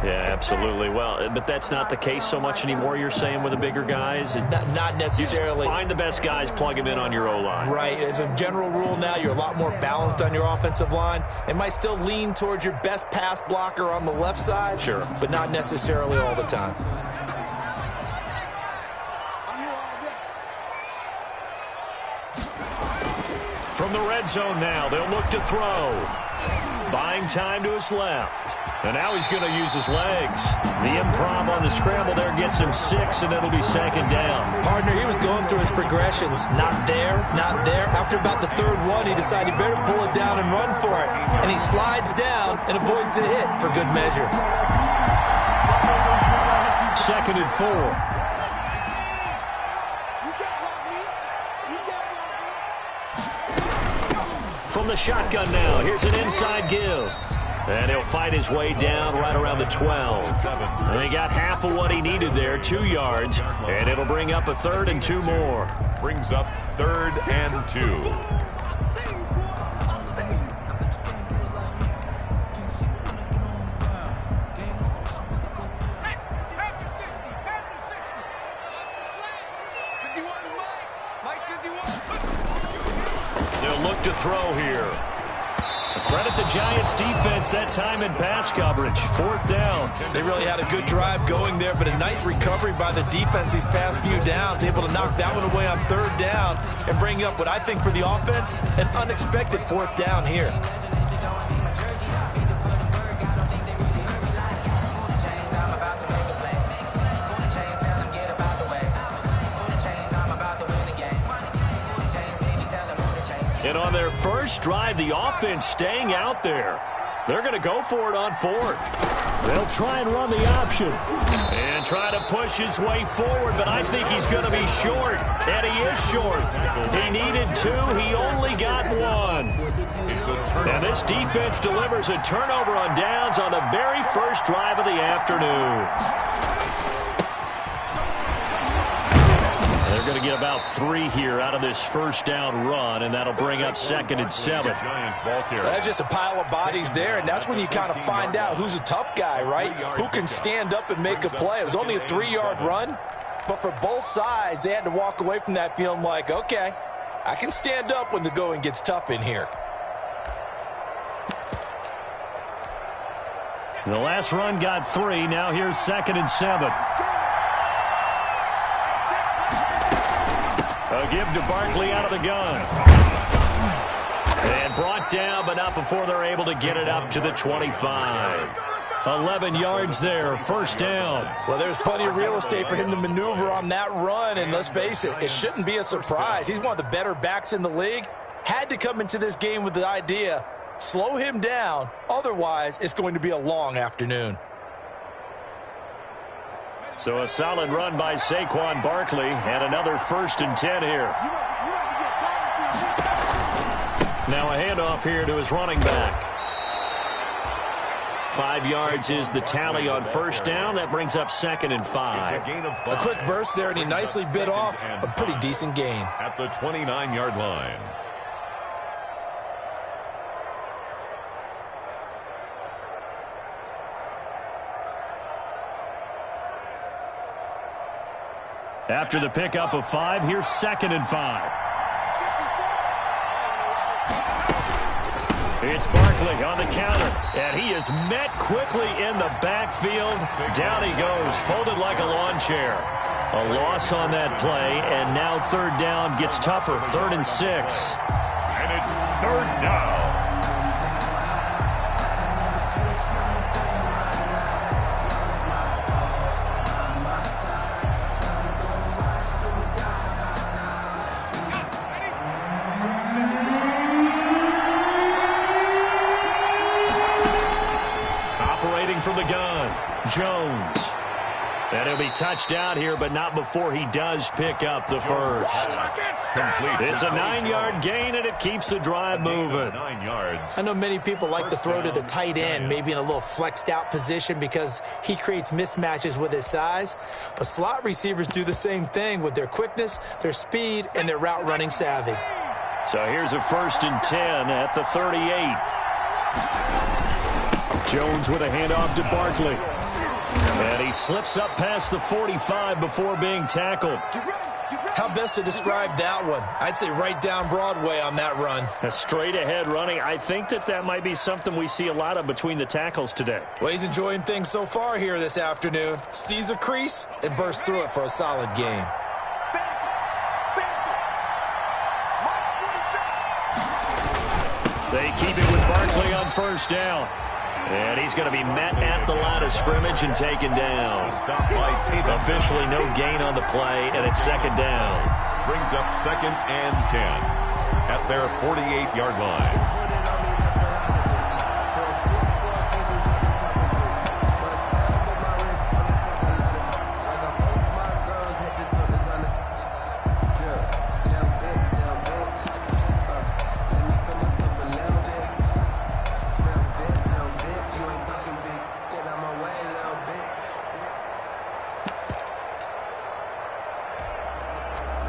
Yeah, absolutely. Well, but that's not the case so much anymore, you're saying, with the bigger guys? Not necessarily. You find the best guys, plug them in on your O-line. Right. As a general rule now, you're a lot more balanced on your offensive line. It might still lean towards your best pass blocker on the left side. Sure. But not necessarily all the time. From the red zone now, they'll look to throw. Buying time to his left. And now he's going to use his legs. The improv on the scramble there gets him 6, and it'll be second down. Partner, he was going through his progressions. Not there, not there. After about the third one, he decided he better pull it down and run for it. And he slides down and avoids the hit for good measure. Second and 4. From the shotgun now, here's an inside give. And he'll fight his way down right around the 12. And he got half of what he needed there, 2 yards. And it'll bring up a 3rd and 2 more. Brings up 3rd and 2. They'll look to throw here. Credit the Giants defense that time in pass coverage. 4th down. They really had a good drive going there, but a nice recovery by the defense these past few downs, able to knock that one away on 3rd down and bring up what I think for the offense, an unexpected 4th down here. And on their first drive, the offense staying out there. They're going to go for it on 4th. They'll try and run the option. And try to push his way forward, but I think he's going to be short. And he is short. He needed 2. He only got 1. And this defense delivers a turnover on downs on the very first drive of the afternoon. They're going to get about 3 here out of this first down run, and that'll bring up 2nd and 7. That's just a pile of bodies there, and that's when you kind of find out who's a tough guy, right? Who can stand up and make a play. It was only a 3-yard run, but for both sides, they had to walk away from that feeling like, okay, I can stand up when the going gets tough in here. The last run got 3. Now here's 2nd and 7. A give to Barkley out of the gun. And brought down, but not before they're able to get it up to the 25. 11 yards there, 1st down. Well, there's plenty of real estate for him to maneuver on that run, and let's face it, it shouldn't be a surprise. He's one of the better backs in the league. Had to come into this game with the idea, slow him down, otherwise it's going to be a long afternoon. So a solid run by Saquon Barkley, and another 1st and 10 here. Now a handoff here to his running back. 5 yards is the tally on 1st down. That brings up 2nd and 5. A quick burst there, and he nicely bit off a pretty decent gain. At the 29-yard line. After the pickup of 5, here's 2nd and 5. It's Barkley on the counter, and he is met quickly in the backfield. Down he goes, folded like a lawn chair. A loss on that play, and now 3rd down gets tougher, 3rd and 6. And it's 3rd down. From the gun, Jones. And he'll be touched out here, but not before he does pick up the 1st. It's a 9-yard gain, and it keeps the drive moving. 9 yards. I know many people like to throw to the tight end, maybe in a little flexed out position because he creates mismatches with his size. But slot receivers do the same thing with their quickness, their speed, and their route running savvy. So here's a 1st and 10 at the 38. Jones with a handoff to Barkley. And he slips up past the 45 before being tackled. How best to describe that one? I'd say right down Broadway on that run. A straight-ahead running. I think that might be something we see a lot of between the tackles today. Well, he's enjoying things so far here this afternoon. Sees a crease and bursts through it for a solid game. They keep it with Barkley on first down. And he's going to be met at the line of scrimmage and taken down. Officially no gain on the play, and it's second down. Brings up 2nd and 10 at their 48-yard line.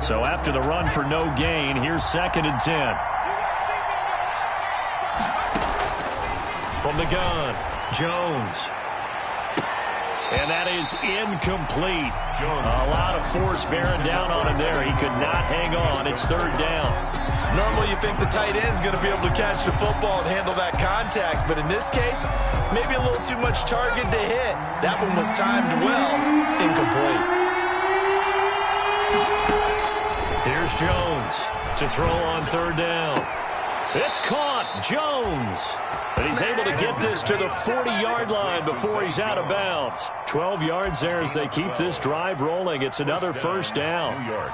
So after the run for no gain, here's 2nd and 10. From the gun, Jones. And that is incomplete. A lot of force bearing down on him there. He could not hang on. It's 3rd down. Normally you think the tight end's going to be able to catch the football and handle that contact, but in this case, maybe a little too much target to hit. That one was timed well, incomplete. Here's Jones to throw on 3rd down. It's caught. Jones. But he's able to get this to the 40-yard line before he's out of bounds. 12 yards there as they keep this drive rolling. It's another first down. New York.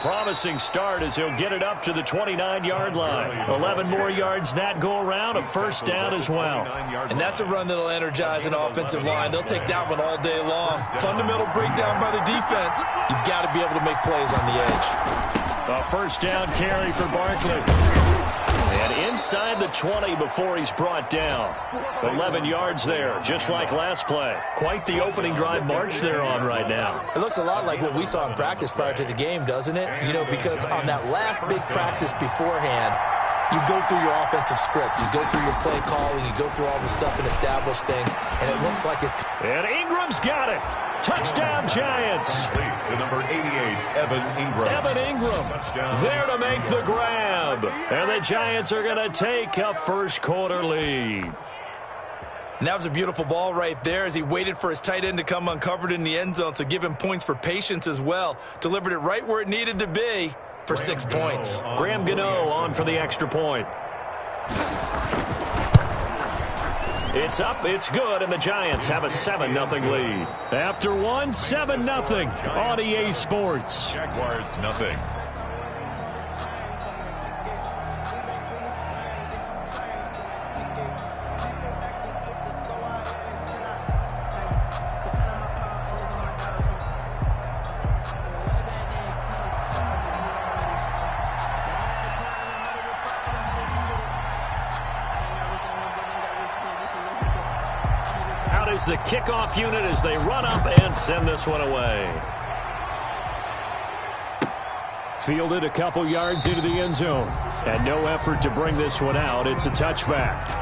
Promising start as he'll get it up to the 29-yard line. 11 more yards that go around, a first down as well. And that's a run that'll energize an offensive line. They'll take that one all day long. Fundamental breakdown by the defense. You've got to be able to make plays on the edge. A first down carry for Barkley. And inside the 20 before he's brought down. 11 yards there, just like last play. Quite the opening drive march they're on right now. It looks a lot like what we saw in practice prior to the game, doesn't it? You know, because on that last big practice beforehand, you go through your offensive script. You go through your play calling. You go through all the stuff and establish things. And it looks like it's... And Ingram's got it. Touchdown, Giants. To number 88, Evan Ingram. Evan Ingram there to make the grab. And the Giants are going to take a first quarter lead. And that was a beautiful ball right there as he waited for his tight end to come uncovered in the end zone. So give him points for patience as well. Delivered it right where it needed to be for 6 points. Graham Gano on for the extra point. It's up, it's good, and the Giants have a 7-0 lead. After one, 7-0 on EA Sports. Jaguars, nothing. The kickoff unit as they run up and send this one away. Fielded a couple yards into the end zone. And no effort to bring this one out. It's a touchback.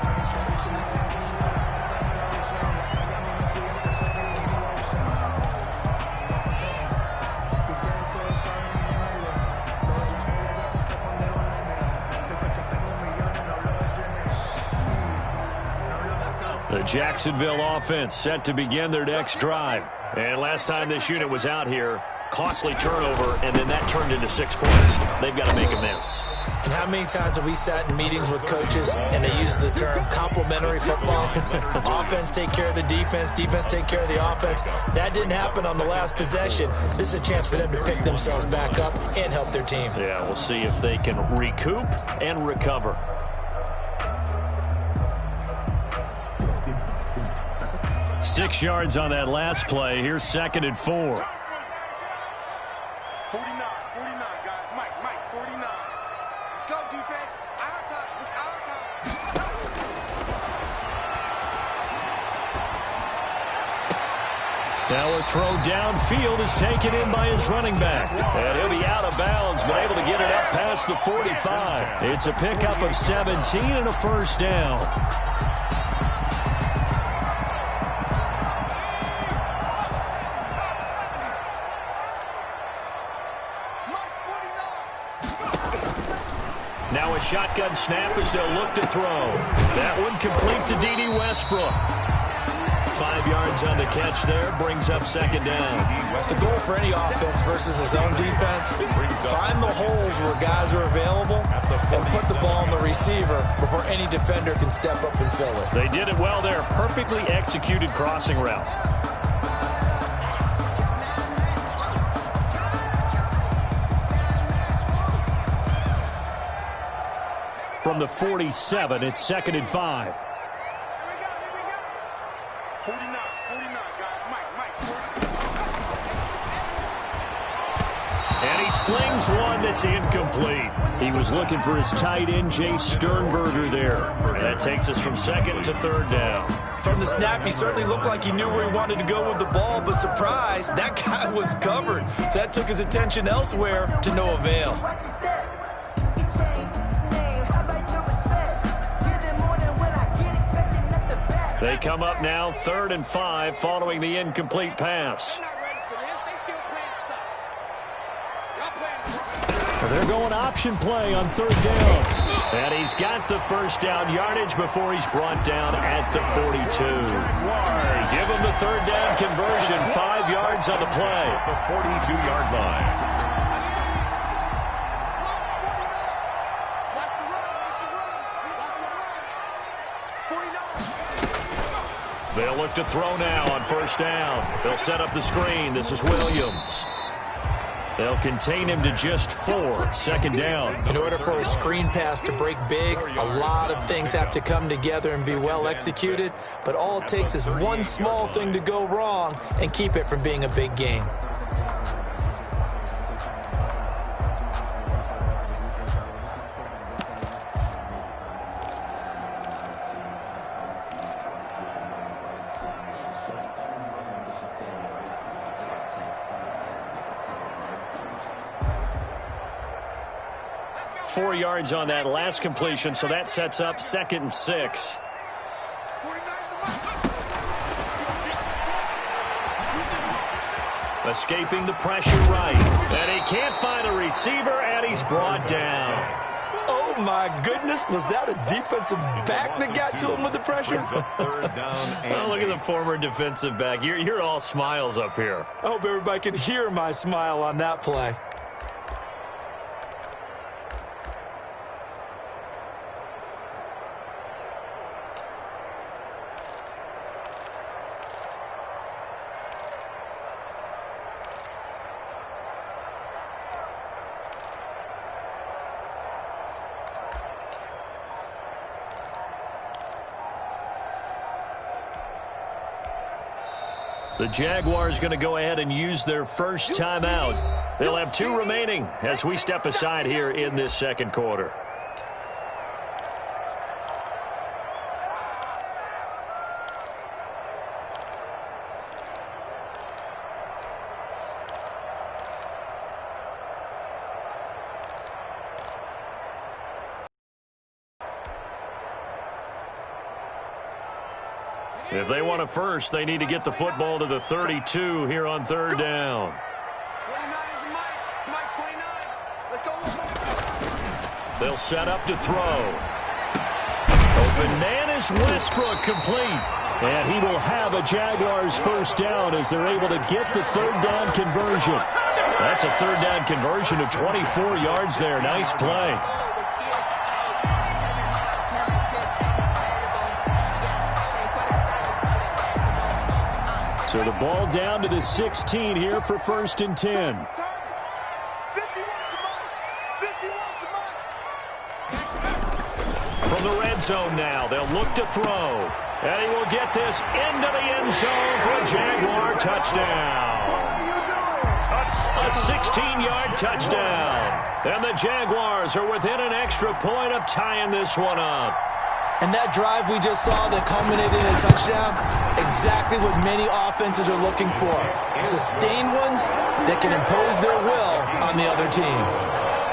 The Jacksonville offense set to begin their next drive. And last time this unit was out here, costly turnover, and then that turned into 6 points. They've got to make amends. And how many times have we sat in meetings with coaches and they use the term complementary football? Offense take care of the defense, defense take care of the offense. That didn't happen on the last possession. This is a chance for them to pick themselves back up and help their team. Yeah, we'll see if they can recoup and recover. Six yards on that last play. Here's 2nd and 4. 49, guys. Mike, 49. Let's go, defense. Our time. It's our time. Now a throw downfield is taken in by his running back. And he'll be out of bounds, but able to get it up past the 45. It's a pickup of 17 and a first down. Now a shotgun snap as they'll look to throw. That one complete to D.D. Westbrook. 5 yards on the catch there, brings up second down. The goal for any offense versus his own defense, find the holes where guys are available and put the ball on the receiver before any defender can step up and fill it. They did it well there. Perfectly executed crossing route. From the 47, it's 2nd and 5. 49, guys. Mike. And he slings one that's incomplete. He was looking for his tight end, Jay Sternberger, there. And that takes us from 2nd to 3rd down. From the snap, he certainly looked like he knew where he wanted to go with the ball, but surprise, that guy was covered. So that took his attention elsewhere to no avail. They come up now 3rd and 5 following the incomplete pass. They're going option play on 3rd down. And he's got the first down yardage before he's brought down at the 42. Give him the 3rd down conversion, 5 yards on the play. The 42-yard line. They'll look to throw now on 1st down. They'll set up the screen. This is Williams. They'll contain him to just 4. 2nd down. In order for a screen pass to break big, a lot of things have to come together and be well executed. But all it takes is one small thing to go wrong and keep it from being a big game. Four yards on that last completion, so that sets up 2nd and 6. Escaping the pressure right. And he can't find a receiver, and he's brought down. Oh, my goodness. Was that a defensive back that got to him with the pressure? Oh, look at the former defensive back. You're all smiles up here. I hope everybody can hear my smile on that play. The Jaguars going to go ahead and use their first timeout. They'll have 2 remaining as we step aside here in this 2nd quarter. If they want a first, they need to get the football to the 32 here on 3rd down. 29 is Mike 29. Let's go. They'll set up to throw. Open man is Westbrook, complete. And he will have a Jaguars first down as they're able to get the 3rd down conversion. That's a 3rd down conversion of 24 yards there. Nice play. So the ball down to the 16 here for 1st and 10. From the red zone now, they'll look to throw. And he will get this into the end zone for a Jaguar touchdown. A 16-yard touchdown. And the Jaguars are within an extra point of tying this one up. And that drive we just saw that culminated in a touchdown, Exactly what many offenses are looking for. Sustained ones that can impose their will on the other team.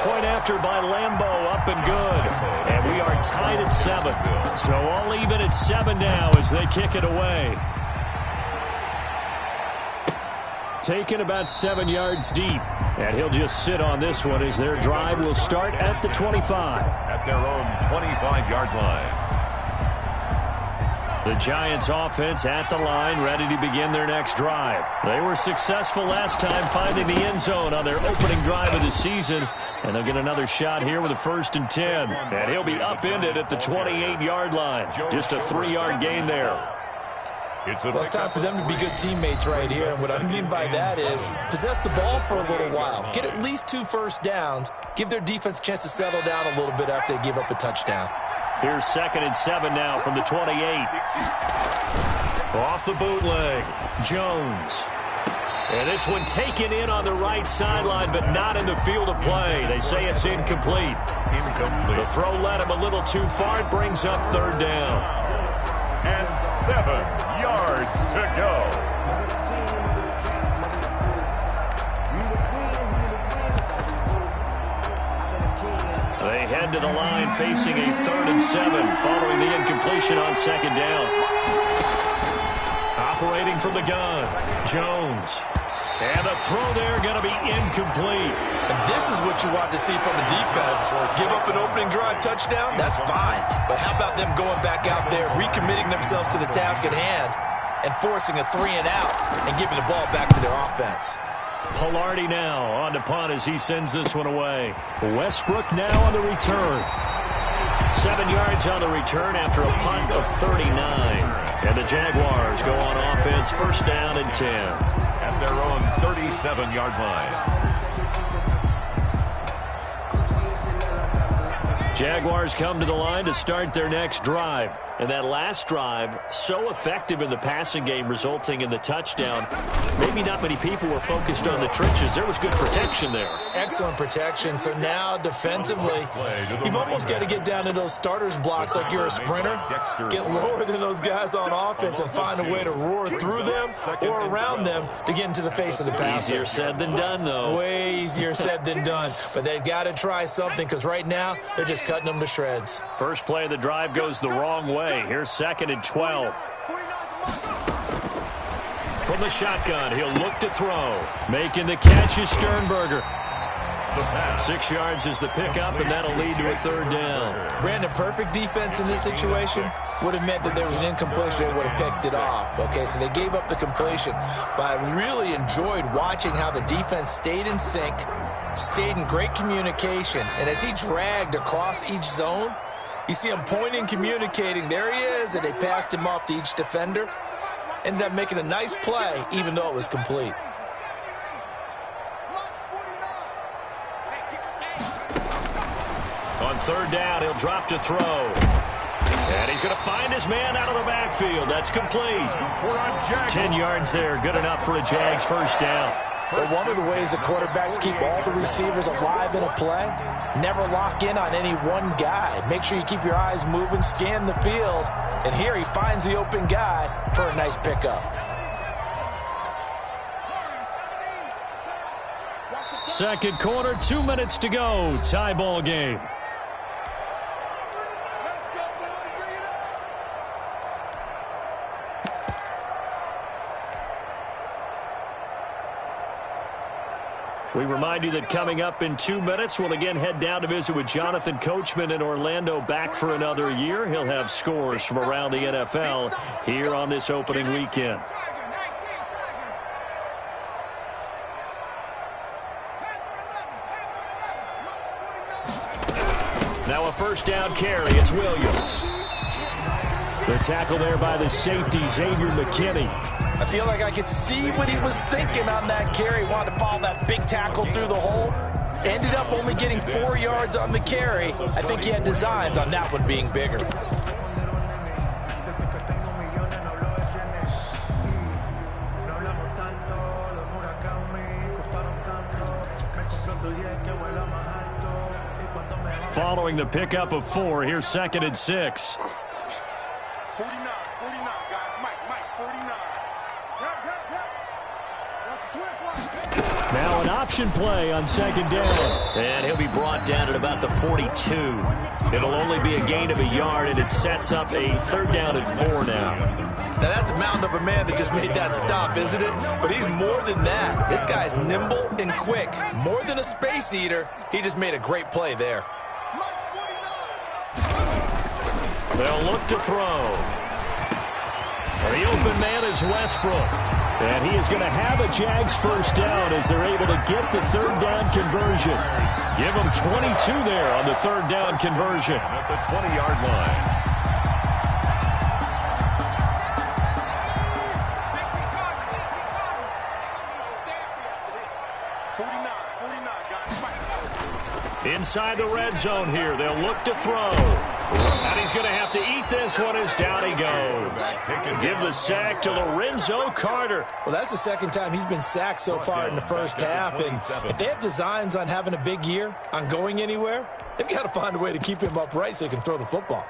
Point after by Lambo, up and good. And we are tied at 7. So all even at 7 now as they kick it away. Taken about 7 yards deep. And he'll just sit on this one as their drive will start at the 25. At their own 25-yard line. The Giants offense at the line, ready to begin their next drive. They were successful last time finding the end zone on their opening drive of the season. And they'll get another shot here with a 1st and 10. And he'll be upended at the 28-yard line. Just a 3-yard gain there. Well, it's time for them to be good teammates right here. And what I mean by that is possess the ball for a little while. Get at least 2 first downs. Give their defense a chance to settle down a little bit after they give up a touchdown. Here's 2nd and 7 now from the 28. Off the bootleg, Jones. And this one taken in on the right sideline, but not in the field of play. They say it's incomplete. The throw led him a little too far. It brings up 3rd down. And 7 yards to go. They head to the line facing a 3rd and 7 following the incompletion on 2nd down. Operating from the gun, Jones. And the throw there going to be incomplete. And this is what you want to see from the defense. Give up an opening drive touchdown, that's fine. But how about them going back out there, recommitting themselves to the task at hand, and forcing a 3 and out and giving the ball back to their offense. Pilardi now on to punt as he sends this one away. Westbrook now on the return. 7 yards on the return after a punt of 39. And the Jaguars go on offense, 1st down and 10. At their own 37-yard line. Jaguars come to the line to start their next drive. And that last drive, so effective in the passing game, resulting in the touchdown. Maybe not many people were focused on the trenches. There was good protection there. Excellent protection. So now, defensively, you've almost got to get down to those starters blocks like you're a sprinter. Get lower than those guys on offense and find a way to roar through them or around them to get into the face of the passer. Easier said than done, though. Way easier said than done. But they've got to try something because right now, they're just cutting them to shreds. First play of the drive goes the wrong way. Here's 2nd and 12. From the shotgun, he'll look to throw. Making the catch is Sternberger. 6 yards is the pickup, and that'll lead to a 3rd down. Brandon, perfect defense in this situation would have meant that there was an incompletion that would have picked it off. Okay, so they gave up the completion. But I really enjoyed watching how the defense stayed in sync, stayed in great communication, and as he dragged across each zone, you see him pointing, communicating. There he is, and they passed him off to each defender. Ended up making a nice play, even though it was complete. On 3rd down, he'll drop to throw. And he's going to find his man out of the backfield. That's complete. 10 yards there, good enough for a Jags 1st down. Well, one of the ways that quarterbacks keep all the receivers alive in a play, never lock in on any one guy. Make sure you keep your eyes moving, scan the field. And here he finds the open guy for a nice pickup. 2nd quarter, 2 minutes to go. Tie ball game. We remind you that coming up in 2 minutes, we'll again head down to visit with Jonathan Coachman in Orlando, back for another year. He'll have scores from around the NFL here on this opening weekend. Now a 1st down carry. It's Williams. The tackle there by the safety, Xavier McKinney. I feel like I could see what he was thinking on that carry. Wanted to follow that big tackle through the hole. Ended up only getting 4 yards on the carry. I think he had designs on that one being bigger. Following the pickup of 4, here's 2nd and 6. 49, guys. Mike, 49. option play on second down. And he'll be brought down at about the 42. It'll only be a gain of a yard, and it sets up a third down and 4 now. Now, that's a mountain of a man that just made that stop, isn't it? But he's more than that. This guy's nimble and quick. More than a space eater. He just made a great play there. They'll look to throw. The open man is Westbrook. And he is going to have a Jags first down as they're able to get the third down conversion. Give them 22 there on the third down conversion. At the 20-yard line. Inside the red zone here. They'll look to throw. And he's going to have to eat this one as down he goes. Give the sack to Lorenzo Carter. Well, that's the second time he's been sacked so far in the first half. And if they have designs on having a big year, on going anywhere, they've got to find a way to keep him upright so he can throw the football.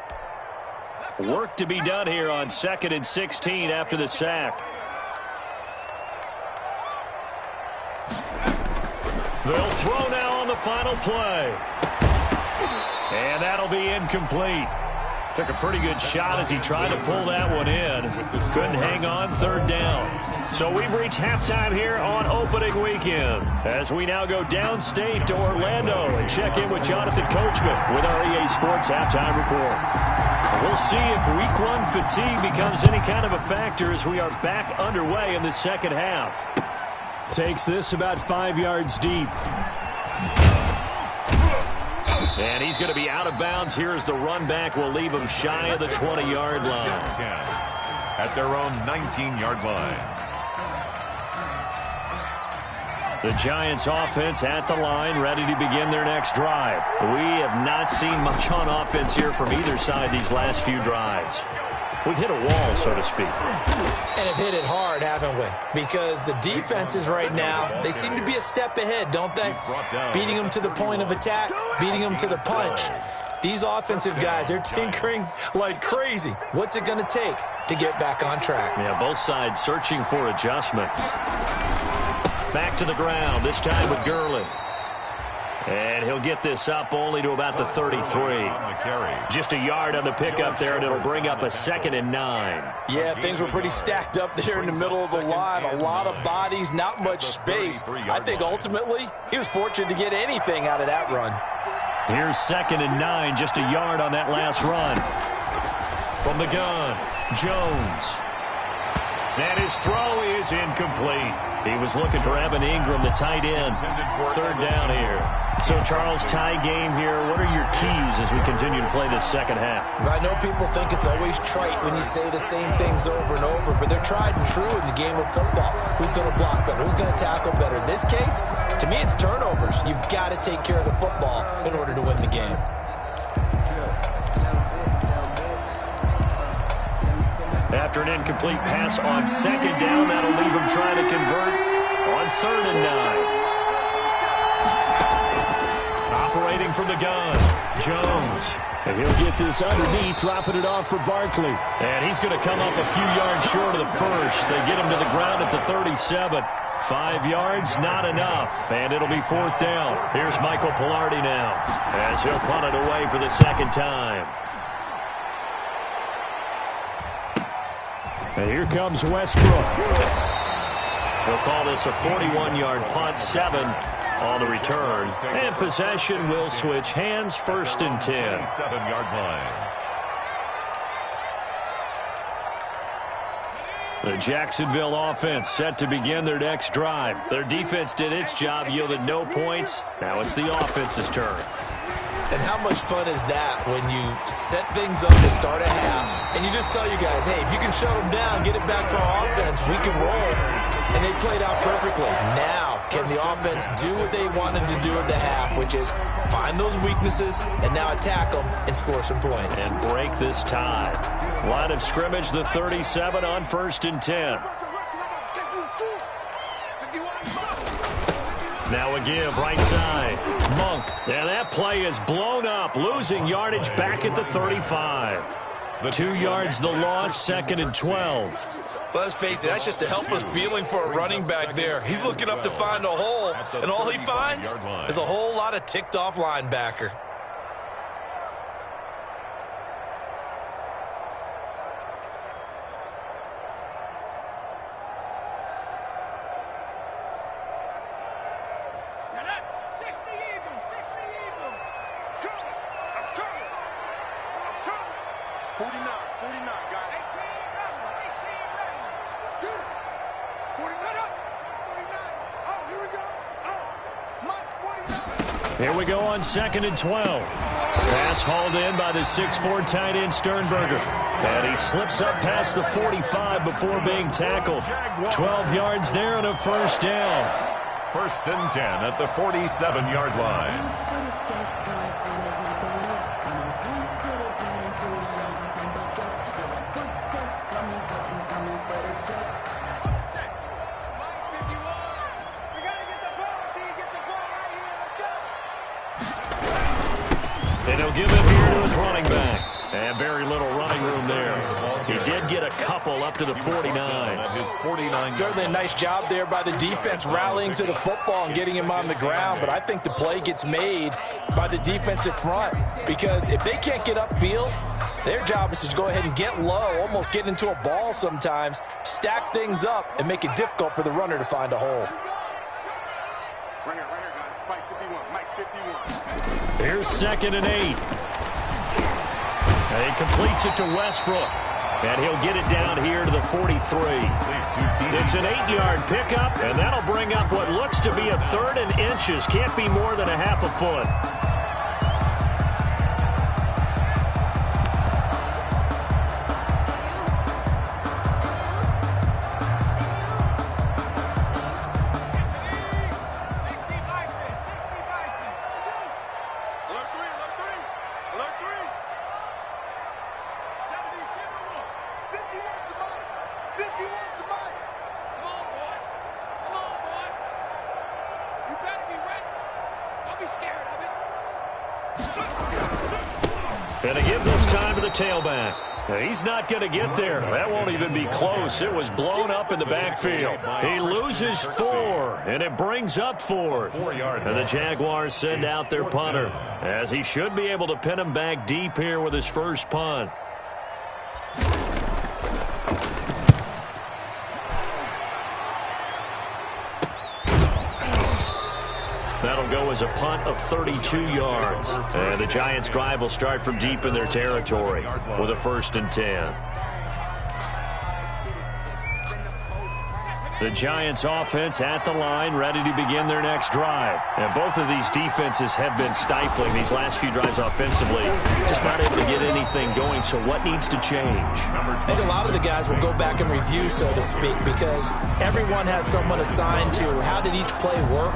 Work to be done here on 2nd and 16 after the sack. They'll throw now on the final play. And that'll be incomplete. Took a pretty good shot as he tried to pull that one in. Couldn't hang on, third down. So we've reached halftime here on opening weekend. As we now go downstate to Orlando and check in with Jonathan Coachman with our EA Sports Halftime Report. We'll see if Week 1 fatigue becomes any kind of a factor as we are back underway in the second half. Takes this about 5 yards deep. And he's going to be out of bounds here as the run back will leave him shy of the 20-yard line. At their own 19-yard line. The Giants offense at the line, ready to begin their next drive. We have not seen much on offense here from either side these last few drives. We've hit a wall, so to speak. And have hit it hard, haven't we? Because the defenses right now, they seem to be a step ahead, don't they? Beating them to the point of attack, beating them to the punch. These offensive guys, they're tinkering like crazy. What's it going to take to get back on track? Yeah, both sides searching for adjustments. Back to the ground, this time with Gurley. And he'll get this up only to about the 33. Just a yard on the pickup there, and it'll bring up a 2nd and 9. Yeah, things were pretty stacked up there in the middle of the line. A lot of bodies, not much space. I think ultimately he was fortunate to get anything out of that run. Here's 2nd and 9, just a yard on that last run. From the gun, Jones. And his throw is incomplete. He was looking for Evan Ingram, the tight end. Third down here. So, Charles, tie game here. What are your keys as we continue to play this second half? I know people think it's always trite when you say the same things over and over, but they're tried and true in the game of football. Who's going to block better? Who's going to tackle better? In this case, to me, it's turnovers. You've got to take care of the football in order to win the game. After an incomplete pass on second down, that'll leave him trying to convert on 3rd and 9. Operating from the gun, Jones. And he'll get this underneath, dropping it off for Barkley. And he's going to come up a few yards short of the first. They get him to the ground at the 37. 5 yards, not enough. And it'll be 4th down. Here's Michael Pilardi now as he'll punt it away for the second time. And here comes Westbrook. He'll call this a 41-yard punt, 7 on the return. And possession will switch hands, 1st and 10. 7-yard line. The Jacksonville offense set to begin their next drive. Their defense did its job, yielded no points. Now it's the offense's turn. And how much fun is that when you set things up to start a half and you just tell you guys, hey, if you can shut them down, get it back for our offense, we can roll. And they played out perfectly. Now, can the offense do what they wanted to do at the half, which is find those weaknesses and now attack them and score some points. And break this tie. Line of scrimmage, the 37 on 1st and 10. Now a give, right side. Monk. And that play is blown up, losing yardage back at the 35. 2 yards the loss, 2nd and 12. Well, let's face it, that's just a helpless feeling for a running back there. He's looking up to find a hole, and all he finds is a whole lot of ticked-off linebacker. Set up. 60 Eagles. 60 Eagles. Coming. I'm coming. I'm coming. 49, got it. 18 ready. Dude. 49 up. 49. Oh, here we go. Oh, Mike's 49. Here we go on 2nd and 12. Pass hauled in by the 6'4" tight end Sternberger. And he slips up past the 45 before being tackled. 12 yards there and a first down. 1st and 10 at the 47-yard line. And he'll give it here to his running back. And very little running room there. He did get a couple up to the 49. Certainly a nice job there by the defense rallying to the football and getting him on the ground. But I think the play gets made by the defensive front. Because if they can't get upfield, their job is to go ahead and get low, almost get into a ball sometimes, stack things up, and make it difficult for the runner to find a hole. Right here, guys. Mike 51. Mike 51. Here's 2nd and 8. And he completes it to Westbrook. And he'll get it down here to the 43. It's an 8-yard pickup, and that'll bring up what looks to be a 3rd and inches. Can't be more than a half a foot. And a give this time to the tailback. He's not going to get there. That won't even be close. It was blown up in the backfield. He loses 4, and it brings up 4th. And the Jaguars send out their punter, as he should be able to pin him back deep here with his first punt. That'll go as a punt of 32 yards. And the Giants' drive will start from deep in their territory with a 1st and 10. The Giants' offense at the line, ready to begin their next drive. And both of these defenses have been stifling these last few drives offensively. Just not able to get anything going, so what needs to change? I think a lot of the guys will go back and review, so to speak, because everyone has someone assigned to how did each play work.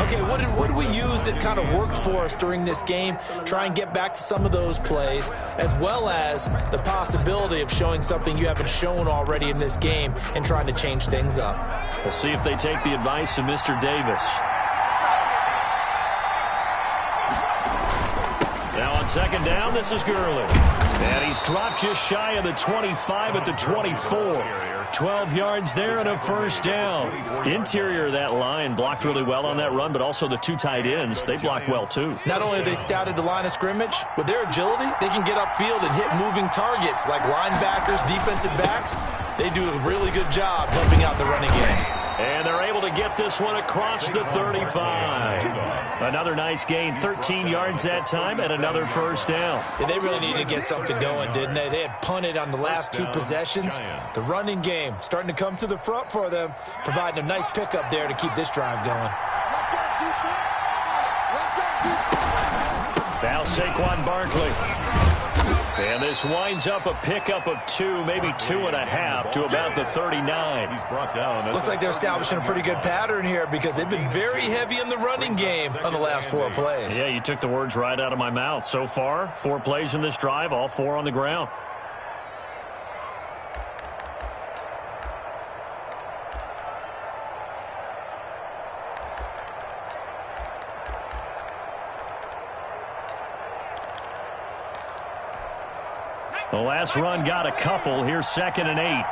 Okay, what did we use that kind of worked for us during this game? Try and get back to some of those plays, as well as the possibility of showing something you haven't shown already in this game and trying to change things up. We'll see if they take the advice of Mr. Davis. Now on 2nd down, this is Gurley. And he's dropped just shy of the 25 at the 24. 12 yards there and a first down. Interior of that line blocked really well on that run, but also the 2 tight ends, they blocked well too. Not only have they scouted the line of scrimmage, with their agility, they can get upfield and hit moving targets like linebackers, defensive backs. They do a really good job helping out the running game. And they're able to get this one across the 35. Another nice gain, 13 yards that time, and another first down. Yeah, they really needed to get something going, didn't they? They had punted on the last 2 possessions. The running game starting to come to the front for them, providing a nice pickup there to keep this drive going. Now Saquon Barkley. And this winds up a pickup of 2, maybe 2.5 to about the 39. He's brought down. Looks like they're establishing a pretty good pattern here because they've been very heavy in the running game on the last 4 plays. Yeah, you took the words right out of my mouth. So far, 4 plays in this drive, all 4 on the ground. The last run got a couple. Here's 2nd and 8.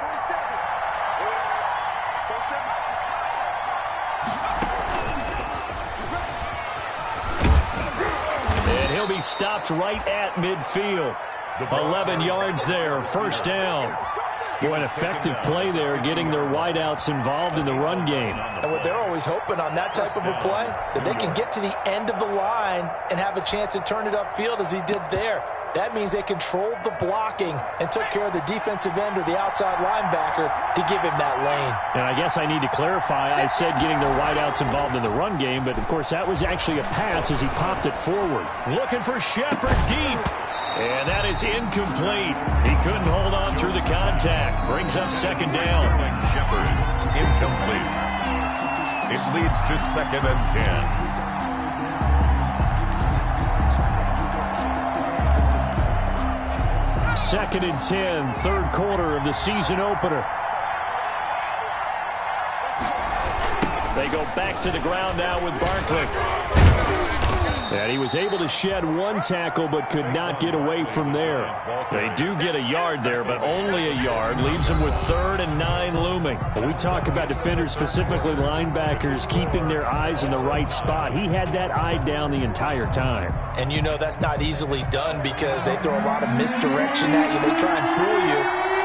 be stopped right at midfield. 11 yards there, first down. Boy, an effective play there, getting their wideouts involved in the run game. And what they're always hoping on that type of a play, that they can get to the end of the line and have a chance to turn it upfield as he did there. That means they controlled the blocking and took care of the defensive end or the outside linebacker to give him that lane. And I guess I need to clarify, I said getting their wideouts involved in the run game, but of course that was actually a pass as he popped it forward. Looking for Shepard deep. And that is incomplete. He couldn't hold on through the contact. Brings up second down. Shepard, incomplete. It leads to 2nd and 10. 2nd and 10, third quarter of the season opener. They go back to the ground now with Barkley. And he was able to shed one tackle but could not get away from there. They do get a yard there, but only a yard. Leaves them with 3rd and 9 looming. When we talk about defenders, specifically linebackers, keeping their eyes in the right spot, he had that eye down the entire time. And you know that's not easily done because they throw a lot of misdirection at you. They try and fool you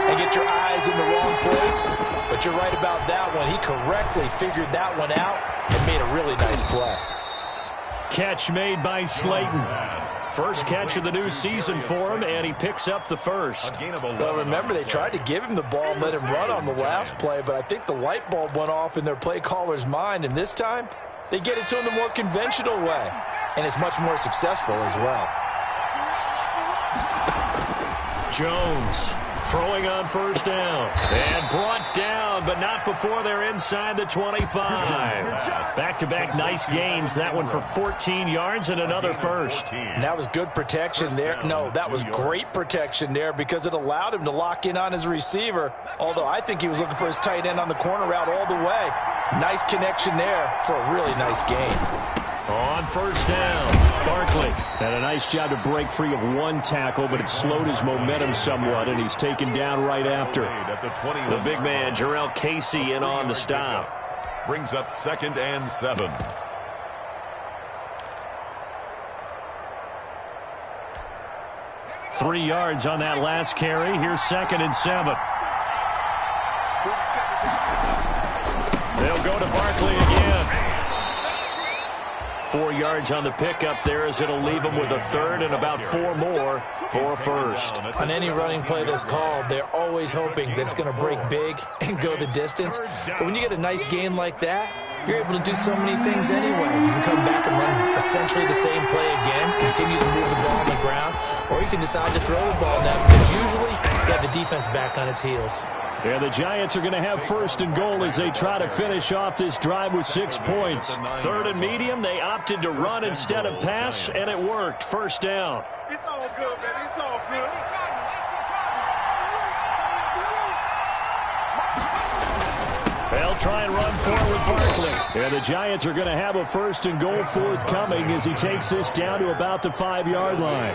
and get your eyes in the wrong place. But you're right about that one. He correctly figured that one out and made a really nice play. Catch made by Slayton. First catch of the new season for him, and he picks up the first. Well, remember, they tried to give him the ball and let him run on the last play, but I think the light bulb went off in their play caller's mind, and this time they get it to him the more conventional way, and it's much more successful as well. Jones throwing on first down. And brought down, but not before they're inside the 25. Back-to-back nice gains. That one for 14 yards and another first. And that was good protection there. No, that was great protection there because it allowed him to lock in on his receiver. Although I think he was looking for his tight end on the corner route all the way. Nice connection there for a really nice gain. On first down, Barkley had a nice job to break free of one tackle, but it slowed his momentum somewhat, and he's taken down right after. The big man, Jarrell Casey, in on the stop. Brings up 2nd and 7. Three yards on that last carry. Here's 2nd and 7. They'll go to Barkley again. 4 yards on the pickup there as it'll leave them with a 3rd and about 4 more for a first. On any running play that's called, they're always hoping that it's going to break big and go the distance. But when you get a nice game like that, you're able to do so many things anyway. You can come back and run essentially the same play again, continue to move the ball on the ground, or you can decide to throw the ball now because usually you have the defense back on its heels. Yeah, the Giants are going to have 1st and goal as they try to finish off this drive with 6 points. 3rd and medium, they opted to run instead of pass, and it worked. First down. It's all good, man. It's all good. They'll try and run forward Barkley. And the Giants are going to have a 1st and goal forthcoming as he takes this down to about the 5-yard line.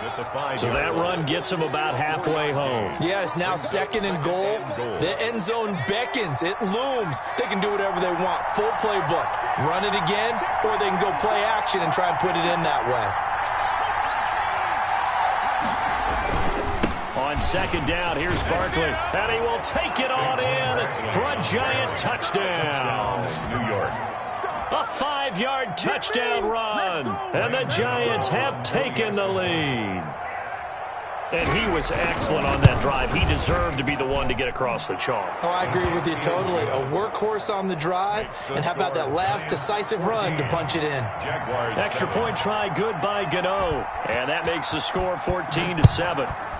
So that run gets him about halfway home. Yeah, it's now 2nd and goal. The end zone beckons. It looms. They can do whatever they want. Full playbook. Run it again, or they can go play action and try and put it in that way. On 2nd down, here's Barkley. And he will take it on in for a Giant touchdown. New York. A 5-yard touchdown run. And the Giants have taken the lead. And he was excellent on that drive. He deserved to be the one to get across the chalk. Oh, I agree with you totally. A workhorse on the drive. And how about that last decisive run to punch it in? Extra point try, good by Gano. And that makes the score 14-7.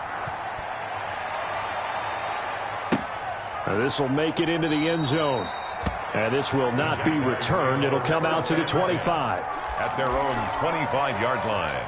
This will make it into the end zone. And this will not be returned. It'll come out to the 25. At their own 25-yard line.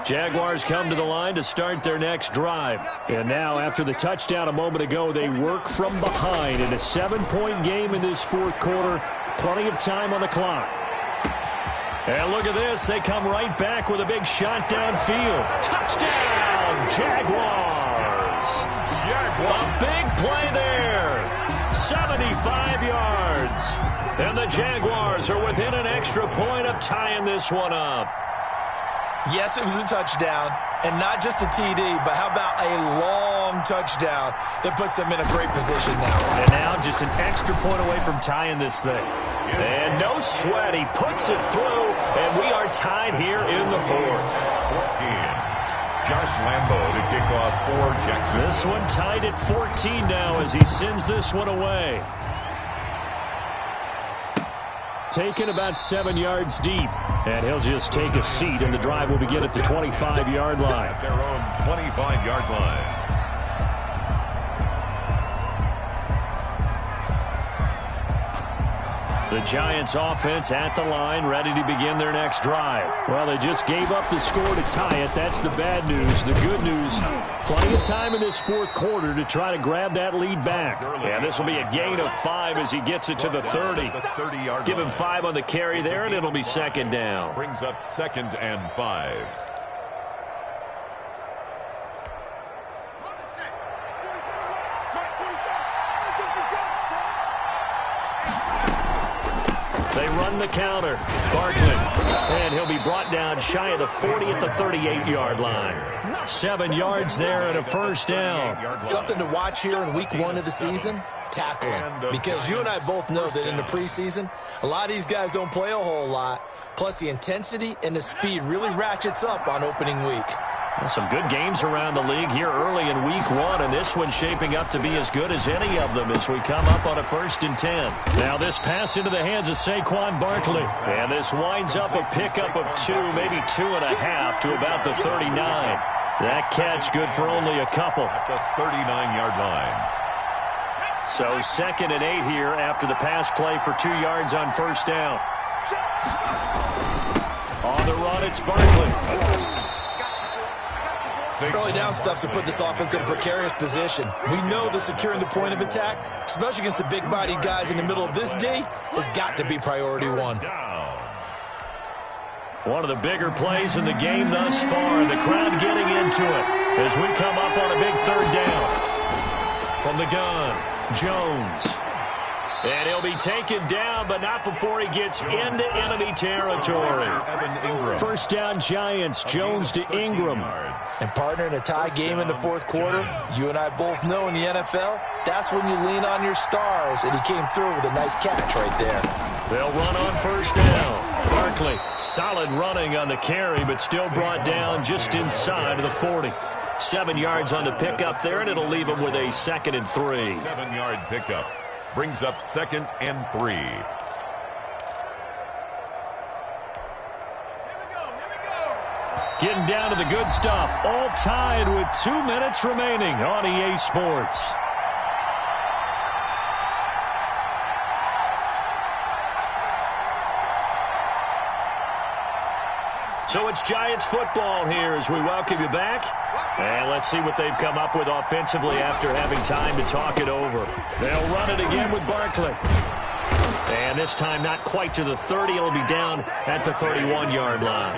Jaguars come to the line to start their next drive. And now, after the touchdown a moment ago, they work from behind in a 7-point game in this 4th quarter. Plenty of time on the clock. And look at this. They come right back with a big shot downfield. Touchdown, Jaguars! A big play there. 75 yards. And the Jaguars are within an extra point of tying this one up. Yes, it was a touchdown, and not just a TD, but how about a long touchdown that puts them in a great position now. And now just an extra point away from tying this thing. And no sweat, he puts it through, and we are tied here in the fourth. 14. Josh Lambo to kick off for Jackson. This one tied at 14 now as he sends this one away. Taken about 7 yards deep. And he'll just take a seat, and the drive will begin at the 25-yard line. At their own 25-yard line. The Giants offense at the line, ready to begin their next drive. Well, they just gave up the score to tie it. That's the bad news. The good news, plenty of time in this fourth quarter to try to grab that lead back. And this will be a gain of 5 as he gets it to the 30. Give him 5 on the carry there, and it'll be second down. Brings up 2nd and 5. They run the counter. Barkley. And he'll be brought down shy of the 40 at the 38-yard line. 7 yards there and a first down. Something to watch here in week 1 of the season, tackling. Because you and I both know that in the preseason, a lot of these guys don't play a whole lot. Plus, the intensity and the speed really ratchets up on opening week. Well, some good games around the league here early in week 1, and this one's shaping up to be as good as any of them as we come up on a 1st and 10. Now this pass into the hands of Saquon Barkley. And this winds up a pickup of 2, maybe 2.5 to about the 39. That catch good for only a couple. At the 39-yard line. So 2nd and 8 here after the pass play for 2 yards on first down. On the run, it's Barkley. Early down stuff's to put this offense in a precarious position. We know that securing the point of attack, especially against the big-bodied guys in the middle of this D, has got to be priority 1. One of the bigger plays in the game thus far. The crowd getting into it as we come up on a big 3rd down. From the gun, Jones. And he'll be taken down, but not before he gets into enemy territory. First down, Giants. Jones to Ingram. And partner, in a tie game in the fourth quarter, you and I both know in the NFL, that's when you lean on your stars. And he came through with a nice catch right there. They'll run on first down. Barkley, solid running on the carry, but still brought down just inside of the 40. 7 yards on the pickup there, and it'll leave him with a 2nd and 3. 7-yard pickup. Brings up 2nd and 3. Getting down to the good stuff. All tied with 2 minutes remaining on EA Sports. So it's Giants football here as we welcome you back. And let's see what they've come up with offensively after having time to talk it over. They'll run it again with Barkley. And this time not quite to the 30. It'll be down at the 31-yard line.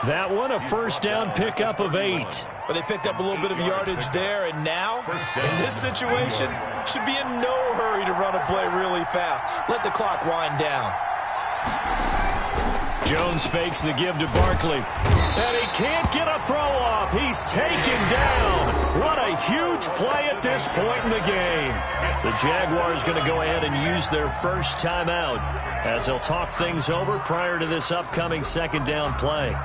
That one, a first down pickup of 8. But they picked up a little bit of yardage there, and now, in this situation, should be in no hurry to run a play really fast. Let the clock wind down. Jones fakes the give to Barkley. And he can't get a throw off. He's taken down. What a huge play at this point in the game. The Jaguars going to go ahead and use their first timeout as they'll talk things over prior to this upcoming 2nd down play.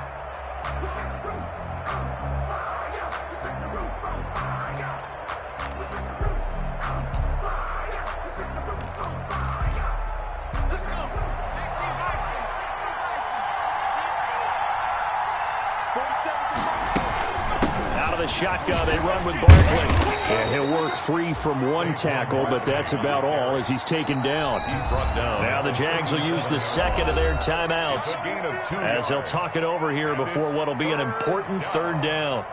Shotgun, they run with Barkley. And he'll work free from 1 tackle, but that's about all as he's taken down. He's brought down. Now the Jags will use the 2nd of their timeouts as they'll talk it over here before what will be an important 3rd down.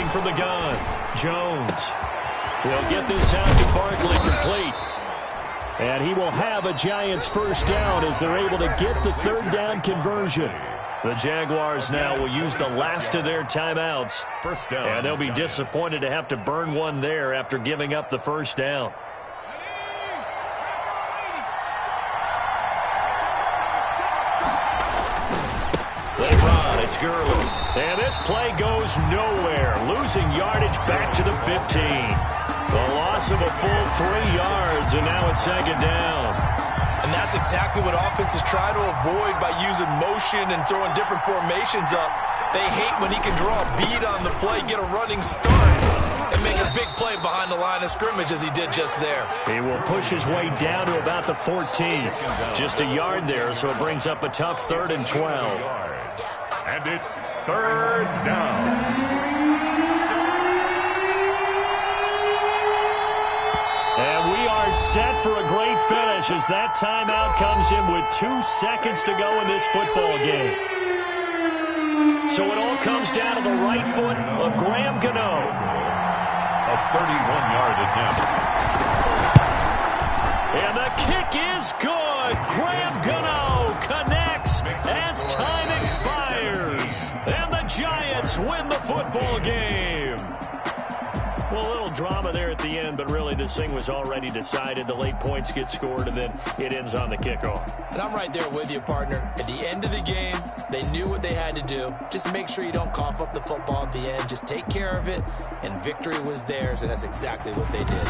looking from the gun. Jones. He'll get this out to Barkley complete. And he will have a Giants first down as they're able to get the third down conversion. The Jaguars now will use the last of their timeouts. First down. And they'll be disappointed to have to burn one there after giving up the first down. They run. It's Gurley. And this play goes nowhere. Losing yardage back to the 15. The loss of a full 3 yards, and now it's second down. And that's exactly what offenses try to avoid by using motion and throwing different formations up. They hate when he can draw a bead on the play, get a running start, and make a big play behind the line of scrimmage as he did just there. He will push his way down to about the 14. Just a yard there, so it brings up a tough 3rd and 12. And it's third down. And we are set for a great finish as that timeout comes in with 2 seconds to go in this football game. So it all comes down to the right foot of Graham Gano. A 31-yard attempt. And the kick is good. Graham Gano connects as time expires. And the Giants win the football game. Well, a little drama there at the end, but really this thing was already decided. The late points get scored, and then it ends on the kickoff. And I'm right there with you, partner. At the end of the game, they knew what they had to do. Just make sure you don't cough up the football at the end. Just take care of it, and victory was theirs, and that's exactly what they did.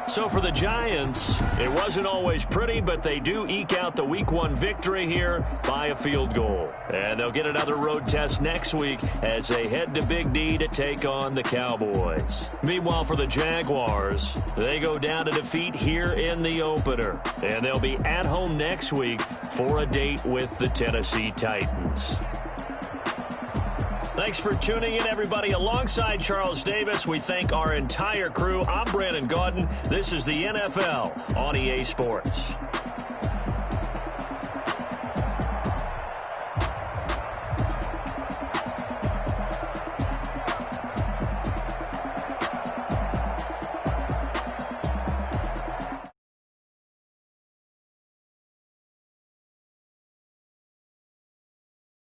So for the Giants, it wasn't always pretty, but they do eke out the Week 1 victory here by a field goal. And they'll get another road test next week as they head to Big D to take on the Cowboys. Meanwhile, for the Jaguars, they go down to defeat here in the opener. And they'll be at home next week for a date with the Tennessee Titans. Thanks for tuning in, everybody. Alongside Charles Davis, we thank our entire crew. I'm Brandon Gaudin. This is the NFL on EA Sports.